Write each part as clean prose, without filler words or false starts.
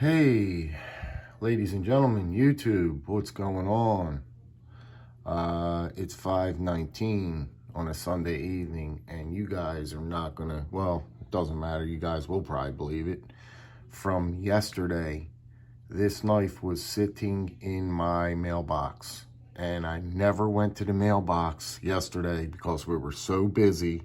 Hey, ladies and gentlemen, YouTube, what's going on? It's 5:19 on a Sunday evening, and you guys are not gonna, well, it doesn't matter, you guys will probably believe it. From yesterday, this knife was sitting in my mailbox, and I never went to the mailbox yesterday because we were so busy.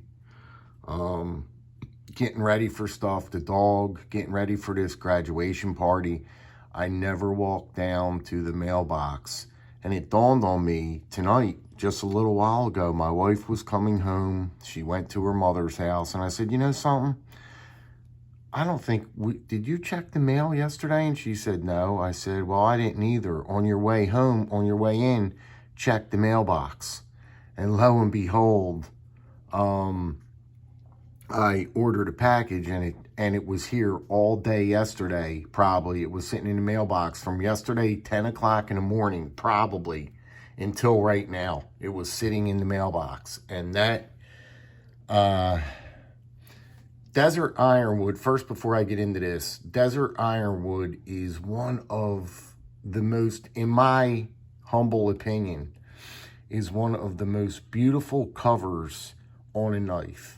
Getting ready for stuff, the dog, getting ready for this graduation party. I never walked down to the mailbox. And it dawned on me tonight, just a little while ago, my wife was coming home. She went to her mother's house. And I said, you know something? I don't think, did you check the mail yesterday? And she said, no. I said, well, I didn't either. On your way home, on your way in, check the mailbox. And lo and behold, I ordered a package and it was here all day yesterday, probably. It was sitting in the mailbox from yesterday, 10 o'clock in the morning, probably, until right now. It was sitting in the mailbox. And that desert ironwood, first before I get into this, desert ironwood is one of the most, in my humble opinion, is one of the most beautiful covers on a knife.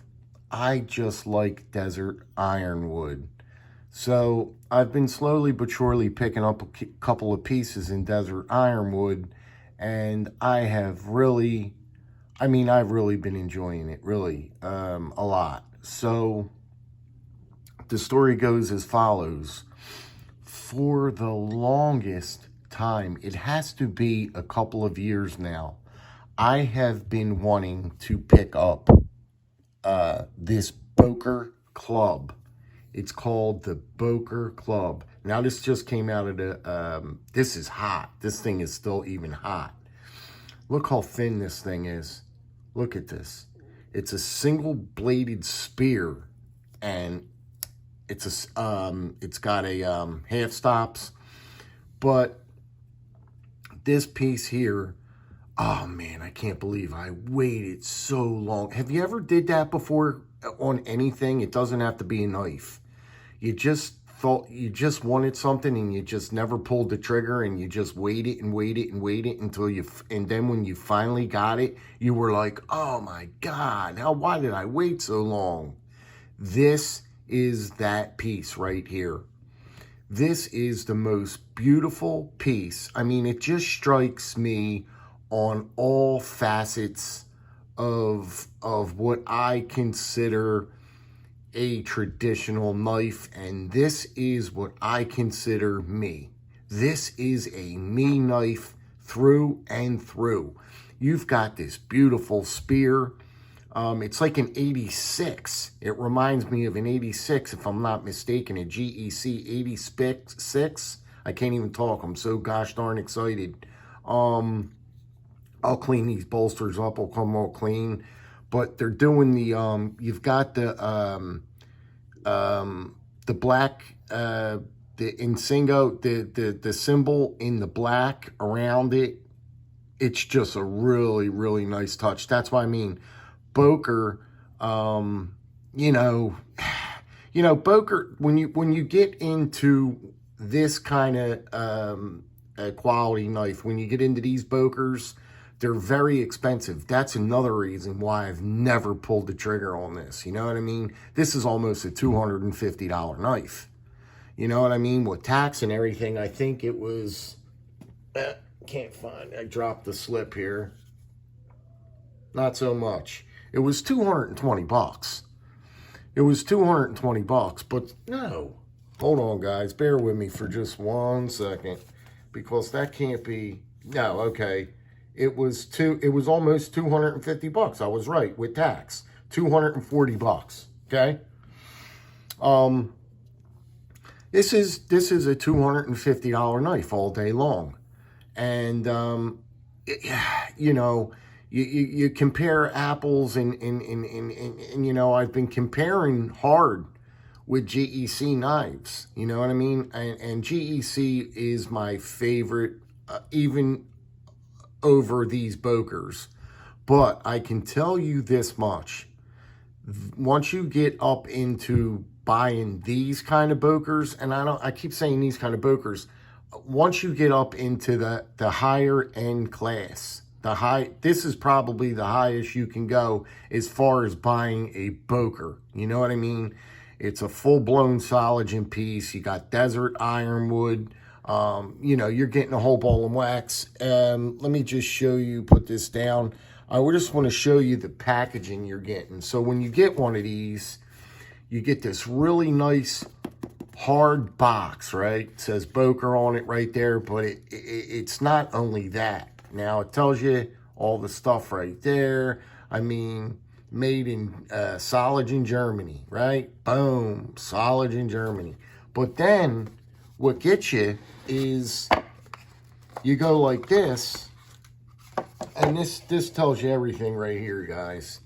I just like desert ironwood. So I've been slowly but surely picking up a couple of pieces in desert ironwood, and I've really been enjoying it, really, a lot. So the story goes as follows. For the longest time, it has to be a couple of years now, I have been wanting to pick up this Boker club. It's called the Boker club. Now this just came out of the, this is hot. This thing is still even hot. Look how thin this thing is. Look at this. It's a single bladed spear, and it's got a half stops, but this piece here, oh man, I can't believe I waited so long. Have you ever did that before on anything? It doesn't have to be a knife. You just thought you just wanted something and you just never pulled the trigger, and you just waited and waited and waited until and then when you finally got it, you were like, oh my God, why did I wait so long? This is that piece right here. This is the most beautiful piece. I mean, it just strikes me on all facets of what I consider a traditional knife, and this is what I consider me. This is a me knife through and through. You've got this beautiful spear. It's like an 86. It reminds me of an 86, if I'm not mistaken, a GEC 86. I can't even talk. I'm so gosh darn excited. I'll clean these bolsters up. I'll come all clean. But they're doing the, you've got the black, the Insingo, the symbol in the black around it. It's just a really, really nice touch. That's what I mean. Boker, Boker, when you get into this kind of quality knife, when you get into these Bokers, they're very expensive. That's another reason why I've never pulled the trigger on this. You know what I mean? This is almost a $250 knife. You know what I mean? With tax and everything, I think it was, can't find, I dropped the slip here. Not so much. It was 220 bucks. It was 220 bucks, but no. Hold on, guys. Bear with me for just 1 second, because that can't be, no, okay. It was almost 250 bucks. I was right with tax. 240 bucks. Okay. This is a $250 knife all day long. And you compare apples and I've been comparing hard with GEC knives. You know what I mean? And GEC is my favorite, even over these Bokers. But I can tell you this much. Once you get up into buying these kind of Bokers, and I keep saying these kind of Bokers, once you get up into the higher end class, this is probably the highest you can go as far as buying a Boker. You know what I mean? It's a full-blown Sologen piece. You got desert ironwood. You know, you're getting a whole ball of wax. Let me just show you, put this down. I just want to show you the packaging you're getting. So when you get one of these, you get this really nice hard box, right? It says Boker on it right there, but it's not only that. Now, it tells you all the stuff right there. I mean, made in Sologen, Germany, right? Boom, Sologen, Germany. But then what gets you is you go like this, and this tells you everything right here, guys.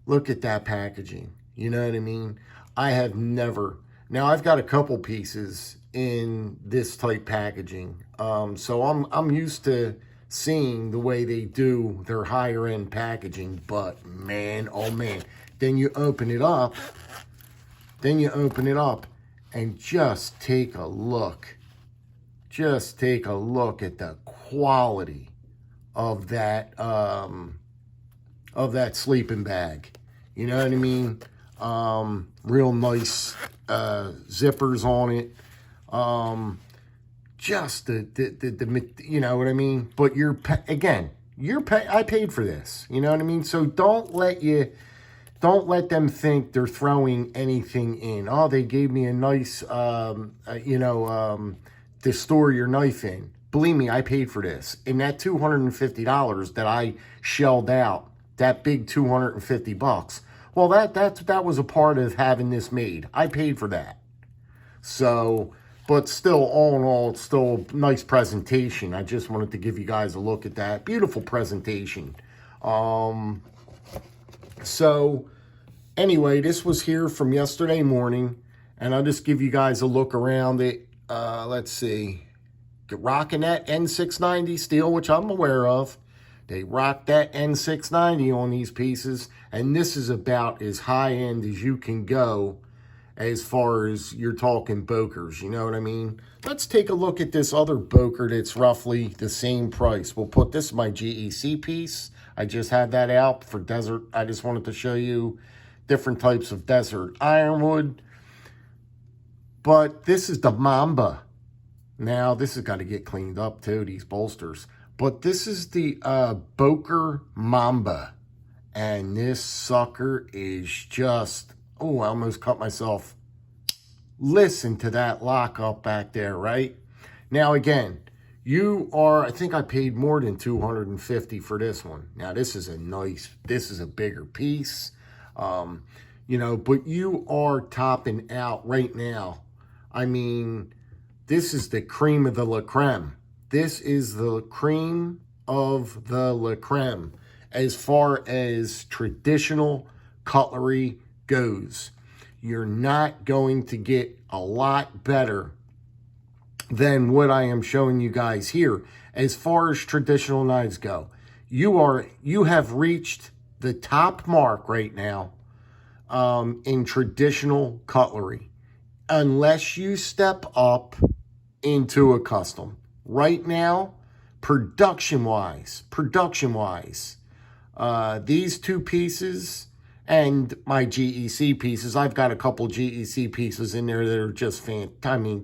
Look at that packaging. You know what I mean? I have never. Now, I've got a couple pieces in this type packaging. So I'm used to seeing the way they do their higher end packaging, but man, oh man, then you open it up and just take a look at the quality of that sleeping bag. You know what I mean? Real nice zippers on it. Just the you know what I mean? But I paid for this. You know what I mean? So don't let them think they're throwing anything in. Oh, they gave me a nice, to store your knife in. Believe me, I paid for this. And that $250 that I shelled out, that big $250, well, that was a part of having this made. I paid for that. So, but still, all in all, it's still a nice presentation. I just wanted to give you guys a look at that. Beautiful presentation. So, anyway, this was here from yesterday morning, and I'll just give you guys a look around it. Let's see. Rocking that N690 steel, which I'm aware of. They rock that N690 on these pieces, and this is about as high-end as you can go as far as you're talking Bokers, you know what I mean? Let's take a look at this other Boker that's roughly the same price. We'll put this in my GEC piece. I just had that out for desert. I just wanted to show you different types of desert ironwood. But this is the Mamba. Now, this has got to get cleaned up too, these bolsters. But this is the Boker Mamba. And this sucker is just, oh, I almost cut myself. Listen to that lockup back there, right? Now, again, I think I paid more than $250 for this one. Now, this is a bigger piece. But you are topping out right now. I mean, this is the cream of the la creme. This is the cream of the la creme as far as traditional cutlery goes. You're not going to get a lot better than what I am showing you guys here as far as traditional knives go. You have reached the top mark right now in traditional cutlery, unless you step up into a custom. Right now, production-wise, these two pieces and my GEC pieces, I've got a couple GEC pieces in there that are just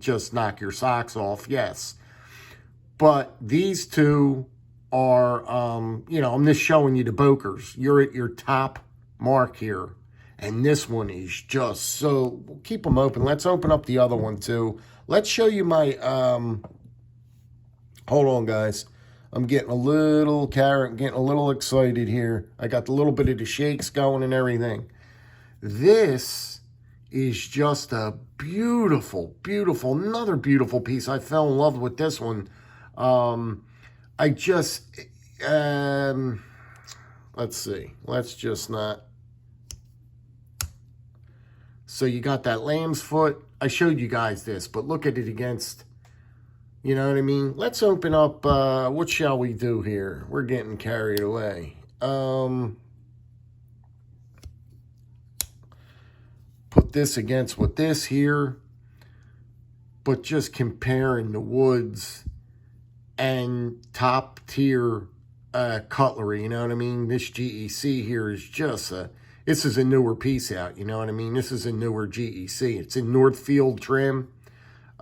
just knock your socks off, yes. But these two are, I'm just showing you the Bokers. You're at your top mark here. And this one is just so, keep them open. Let's open up the other one too. Let's show you my, hold on guys. I'm getting a little excited here. I got a little bit of the shakes going and everything. This is just a beautiful, another beautiful piece. I fell in love with this one. Let's see. Let's just not. So you got that lamb's foot. I showed you guys this, but look at it against, you know what I mean? Let's open up, what shall we do here? We're getting carried away. Put put this against with this here, but just comparing the woods and top tier cutlery, you know what I mean? This GEC here is just this is a newer piece out, you know what I mean? This is a newer GEC. It's in Northfield trim.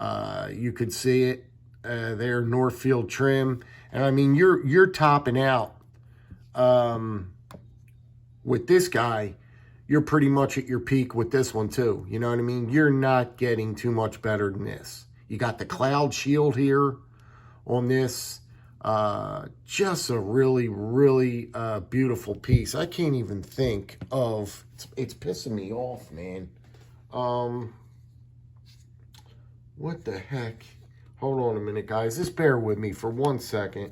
You could see it there, Northfield trim. And I mean, you're topping out with this guy. You're pretty much at your peak with this one too. You know what I mean? You're not getting too much better than this. You got the cloud shield here on this. Just a really, really beautiful piece. I can't even think of, it's pissing me off, man. What the heck? Hold on a minute, guys. Just bear with me for 1 second.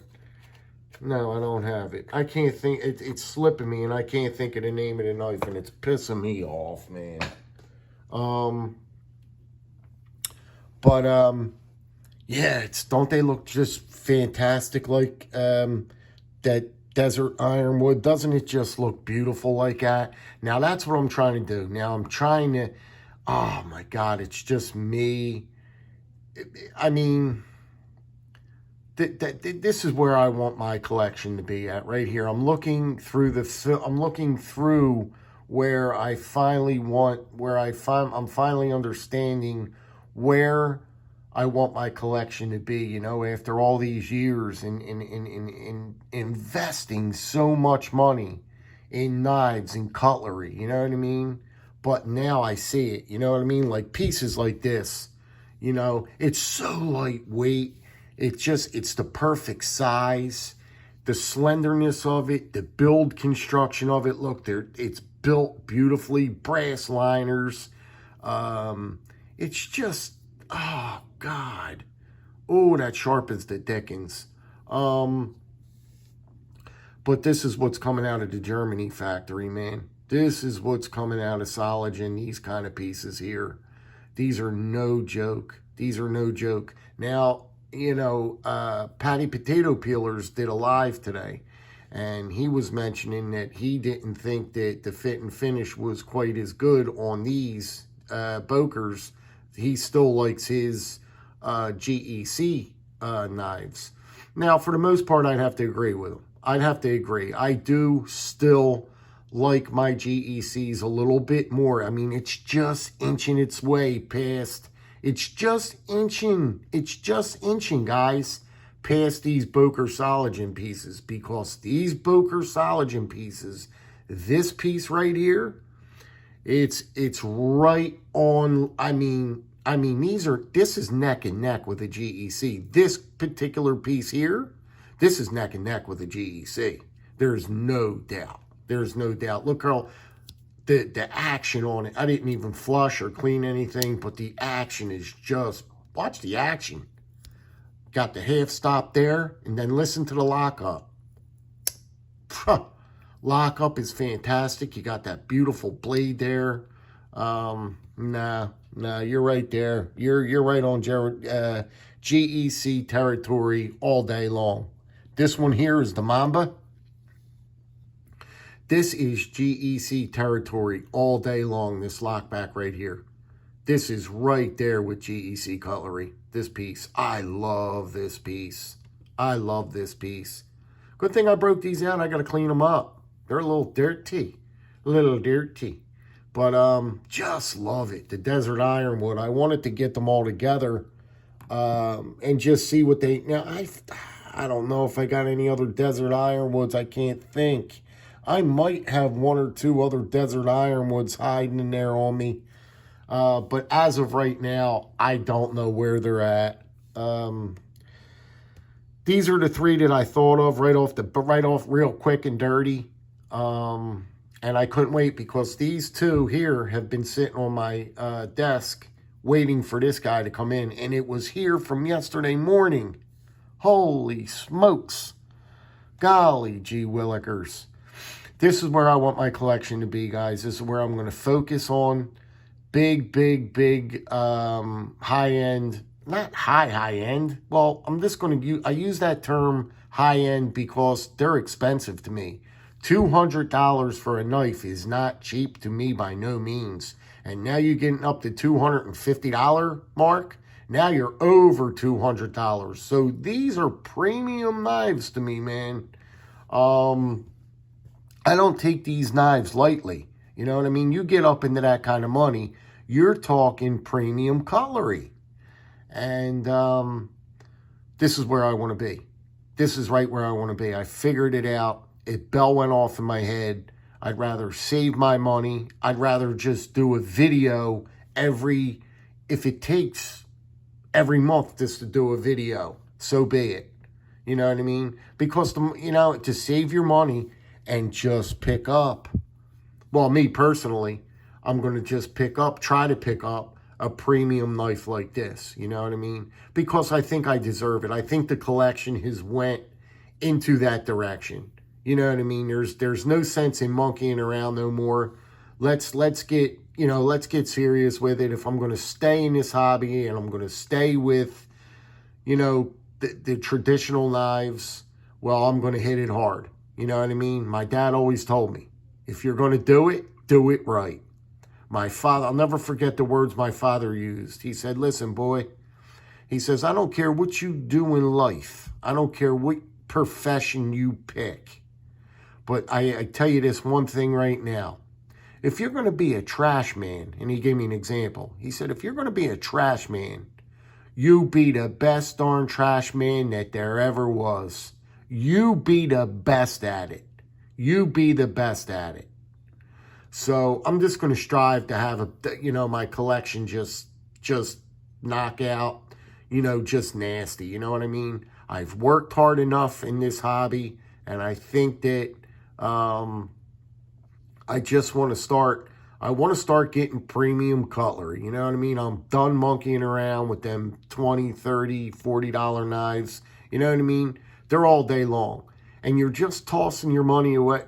No, I don't have it. I can't think. It's slipping me, and I can't think of the name of the knife, and it's pissing me off, man. Yeah, don't they look just fantastic like that desert ironwood? Doesn't it just look beautiful like that? Now, that's what I'm trying to do. Now, I'm trying to, oh, my God, it's just me. I mean, this is where I want my collection to be at right here. I'm looking through where I finally want, I'm finally understanding where I want my collection to be, you know, after all these years in investing so much money in knives and cutlery, you know what I mean? But now I see it, you know what I mean? Like pieces like this. You know, it's so lightweight. It's the perfect size. The slenderness of it, the build construction of it. Look, it's built beautifully. Brass liners. It's just, oh, God. Oh, that sharpens the dickens. But this is what's coming out of the Germany factory, man. This is what's coming out of Soligen, these kind of pieces here. These are no joke. These are no joke. Now, you know, Patty Potato Peelers did a live today, and he was mentioning that he didn't think that the fit and finish was quite as good on these Bokers. He still likes his GEC knives. Now, for the most part, I'd have to agree with him. I'd have to agree. I do still like my GECs a little bit more. I mean, it's just inching its way past. It's just inching, guys, past these Boker Soligen pieces, because these Boker Soligen pieces, this piece right here, it's right on. I mean, this is neck and neck with a GEC. This particular piece here, this is neck and neck with a GEC. There's no doubt. There's no doubt. Look, Carl, the action on it. I didn't even flush or clean anything, but the action is just, watch the action. Got the half stop there, and then listen to the lockup. Lockup is fantastic. You got that beautiful blade there. Nah, you're right there. You're right on GEC territory all day long. This one here is the Mamba. This is GEC territory all day long, this lockback right here. This is right there with GEC cutlery, this piece. I love this piece. I love this piece. Good thing I broke these out. I got to clean them up. They're a little dirty. But just love it. The Desert Ironwood. I wanted to get them all together and just see what they... Now, I don't know if I got any other Desert Ironwoods. I can't think. I might have one or two other Desert Ironwoods hiding in there on me. But as of right now, I don't know where they're at. These are the three that I thought of right off real quick and dirty. And I couldn't wait because these two here have been sitting on my desk waiting for this guy to come in. And it was here from yesterday morning. Holy smokes. Golly gee willikers. This is where I want my collection to be, guys. This is where I'm going to focus on big, high-end, not high-end. Well, I'm just going to use, I use that term high-end because they're expensive to me. $200 for a knife is not cheap to me by no means. And now you're getting up to $250 mark. Now you're over $200. So these are premium knives to me, man. I don't take these knives lightly. You know what I mean? You get up into that kind of money, you're talking premium cutlery. And this is where I want to be. This is right where I want to be. I figured it out. It bell went off in my head. I'd rather save my money. I'd rather just do a video if it takes every month just to do a video, so be it. You know what I mean? Because, to save your money and just pick up. Well, me personally, I'm going to just try to pick up a premium knife like this. You know what I mean? Because I think I deserve it. I think the collection has went into that direction. You know what I mean? There's no sense in monkeying around no more. Let's get serious with it. If I'm going to stay in this hobby and I'm going to stay with, the traditional knives, well, I'm going to hit it hard. You know what I mean? My dad always told me, if you're going to do it right. My father, I'll never forget the words my father used. He said, listen, boy, he says, I don't care what you do in life. I don't care what profession you pick. But I tell you this one thing right now. If you're going to be a trash man, and he gave me an example. He said, if you're going to be a trash man, you be the best darn trash man that there ever was. You be the best at it. You be the best at it. So I'm just going to strive to have my collection just knock out, just nasty. You know what I mean? I've worked hard enough in this hobby, and I think that I just want to start. I want to start getting premium cutlery. You know what I mean? I'm done monkeying around with them $20, $30, $40 knives. You know what I mean? They're all day long. And you're just tossing your money away.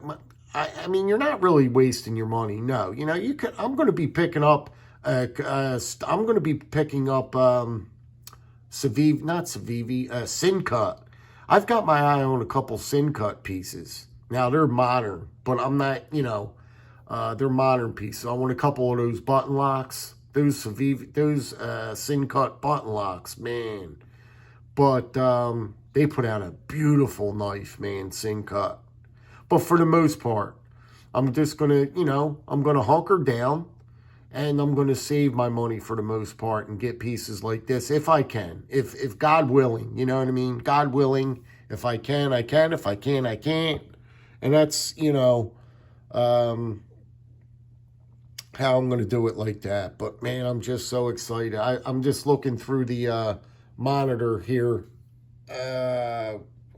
I mean, you're not really wasting your money. No, I'm going to be picking up, Sin Cut. I've got my eye on a couple Sin Cut pieces. Now, they're modern, but I'm not, they're modern pieces. I want a couple of those button locks, those Sin Cut button locks, man. But they put out a beautiful knife, man, Sin Cut. But for the most part, I'm just going to, I'm going to hunker down and I'm going to save my money for the most part and get pieces like this if I can. If God willing, you know what I mean? God willing, if I can, I can. If I can't, I can't. And that's, how I'm going to do it like that. But, man, I'm just so excited. I'm just looking through the monitor here.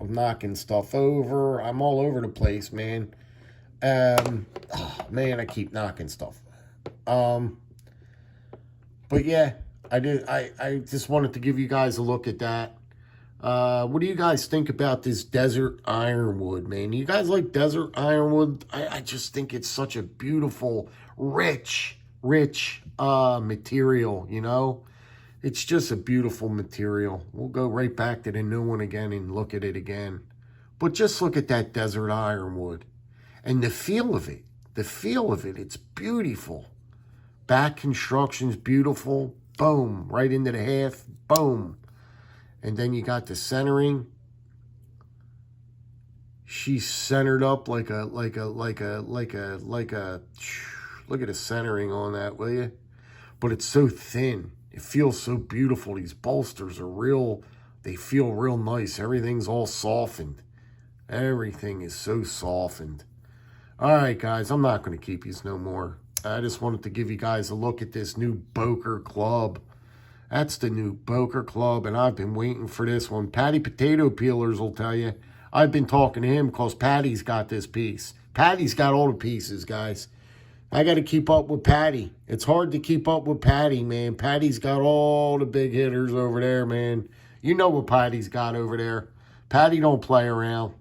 I'm knocking stuff over. I'm all over the place, man. Man, I keep knocking stuff. But yeah, I just wanted to give you guys a look at that. What do you guys think about this desert ironwood, man? You guys like desert ironwood? I just think it's such a beautiful, rich material, It's just a beautiful material. We'll go right back to the new one again and look at it again. But just look at that desert ironwood. And the feel of it. It's beautiful. Back construction's beautiful. Boom. Right into the half. Boom. And then you got the centering. She's centered up like a, look at the centering on that, will you? But it's so thin. It feels so beautiful. These bolsters are they feel real nice. Everything's all softened. Everything is so softened. All right, guys, I'm not going to keep you no more. I just wanted to give you guys a look at this new Boker club. That's the new Boker club, and I've been waiting for this one. Patty Potato Peelers will tell you. I've been talking to him because Patty's got this piece. Patty's got all the pieces, guys. I got to keep up with Patty. It's hard to keep up with Patty, man. Patty's got all the big hitters over there, man. You know what Patty's got over there. Patty don't play around.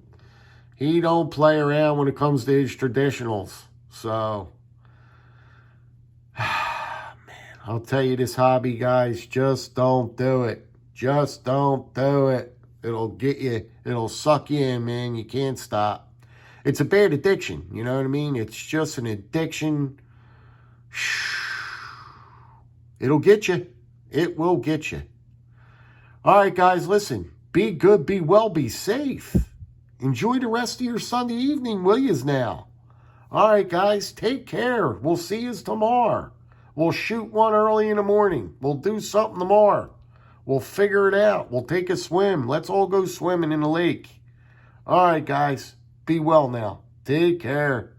He don't play around when it comes to his traditionals. So, man, I'll tell you this hobby, guys, just don't do it. Just don't do it. It'll get you, it'll suck you in, man. You can't stop. It's a bad addiction, you know what I mean? It's just an addiction. It'll get you. It will get you. All right, guys, listen. Be good, be well, be safe. Enjoy the rest of your Sunday evening, will yous now? All right, guys, take care. We'll see yous tomorrow. We'll shoot one early in the morning. We'll do something tomorrow. We'll figure it out. We'll take a swim. Let's all go swimming in the lake. All right, guys, be well now. Take care.